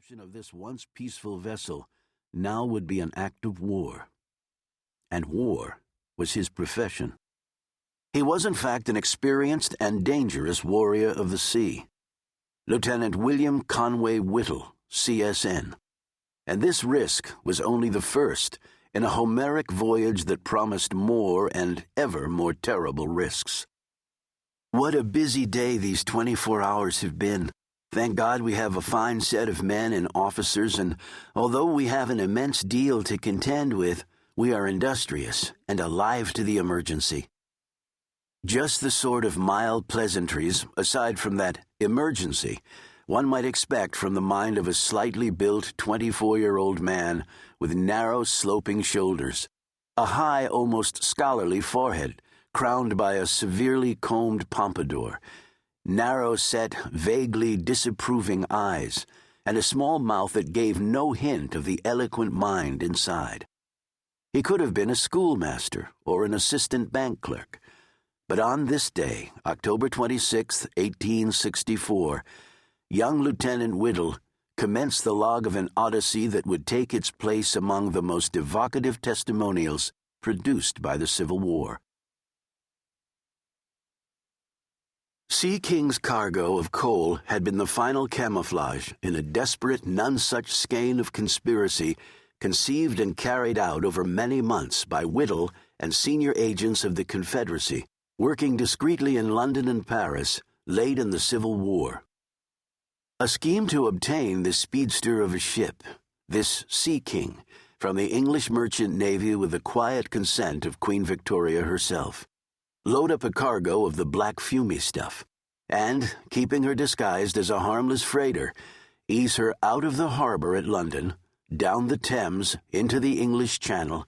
caption of this once peaceful vessel now would be an act of war. And war was his profession. He was in fact an experienced and dangerous warrior of the sea, Lieutenant William Conway Whittle, CSN. And this risk was only the first in a Homeric voyage that promised more and ever more terrible risks. What a busy day these 24 hours have been. Thank God we have a fine set of men and officers, and although we have an immense deal to contend with, we are industrious and alive to the emergency. Just the sort of mild pleasantries, aside from that emergency, one might expect from the mind of a slightly built 24-year-old man with narrow, sloping shoulders, a high, almost scholarly forehead crowned by a severely combed pompadour, narrow-set, vaguely disapproving eyes, and a small mouth that gave no hint of the eloquent mind inside. He could have been a schoolmaster or an assistant bank clerk, but on this day, October 26, 1864, young Lieutenant Whittle commenced the log of an odyssey that would take its place among the most evocative testimonials produced by the Civil War. Sea King's cargo of coal had been the final camouflage in a desperate, none-such skein of conspiracy conceived and carried out over many months by Whittle and senior agents of the Confederacy, working discreetly in London and Paris late in the Civil War. A scheme to obtain this speedster of a ship, this Sea King, from the English merchant navy with the quiet consent of Queen Victoria herself. Load up a cargo of the black fumy stuff, and, keeping her disguised as a harmless freighter, ease her out of the harbor at London, down the Thames into the English Channel,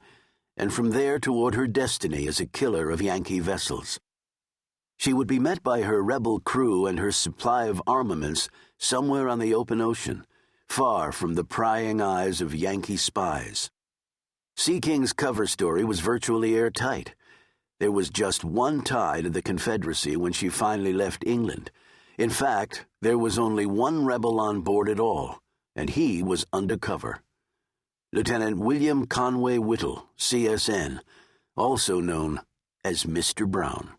and from there toward her destiny as a killer of Yankee vessels. She would be met by her rebel crew and her supply of armaments somewhere on the open ocean, far from the prying eyes of Yankee spies. Sea King's cover story was virtually airtight. There was just one tie to the Confederacy when she finally left England. In fact, there was only one rebel on board at all, and he was undercover. Lieutenant William Conway Whittle, CSN, also known as Mr. Brown.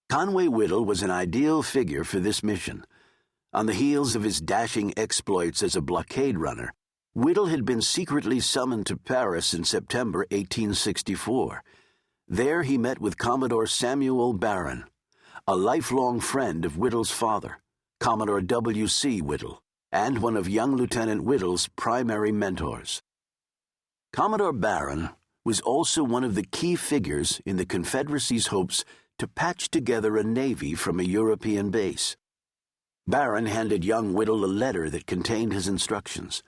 Conway Whittle was an ideal figure for this mission. On the heels of his dashing exploits as a blockade runner, Whittle had been secretly summoned to Paris in September 1864. There he met with Commodore Samuel Barron, a lifelong friend of Whittle's father, Commodore W.C. Whittle, and one of young Lieutenant Whittle's primary mentors. Commodore Barron was also one of the key figures in the Confederacy's hopes to patch together a navy from a European base. Barron handed young Whittle a letter that contained his instructions.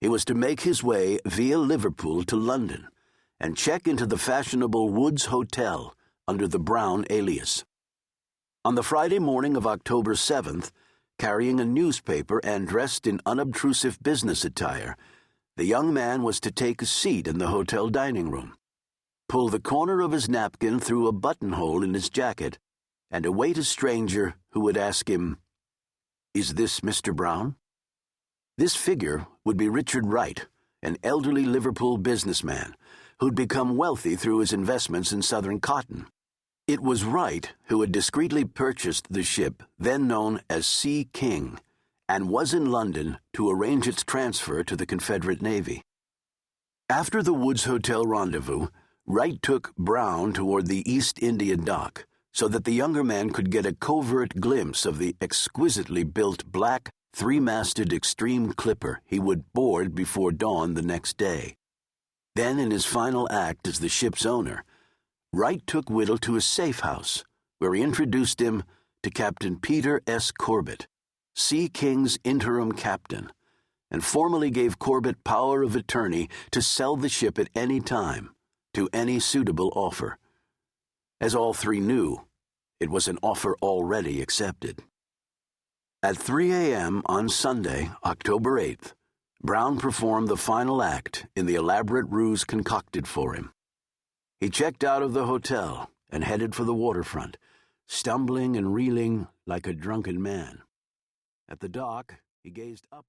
He was to make his way via Liverpool to London and check into the fashionable Woods Hotel under the Brown alias. On the Friday morning of October 7th, carrying a newspaper and dressed in unobtrusive business attire, the young man was to take a seat in the hotel dining room, pull the corner of his napkin through a buttonhole in his jacket, and await a stranger who would ask him, "Is this Mr. Brown?" This figure would be Richard Wright, an elderly Liverpool businessman who'd become wealthy through his investments in Southern cotton. It was Wright who had discreetly purchased the ship, then known as Sea King, and was in London to arrange its transfer to the Confederate Navy. After the Woods Hotel rendezvous, Wright took Brown toward the East India dock so that the younger man could get a covert glimpse of the exquisitely built black, three-masted extreme clipper he would board before dawn the next day. Then, in his final act as the ship's owner, Wright took Whittle to a safe house, where he introduced him to Captain Peter S. Corbett, Sea King's interim captain, and formally gave Corbett power of attorney to sell the ship at any time, to any suitable offer. As all three knew, it was an offer already accepted. At 3 a.m. on Sunday, October 8th, Brown performed the final act in the elaborate ruse concocted for him. He checked out of the hotel and headed for the waterfront, stumbling and reeling like a drunken man. At the dock, he gazed upward.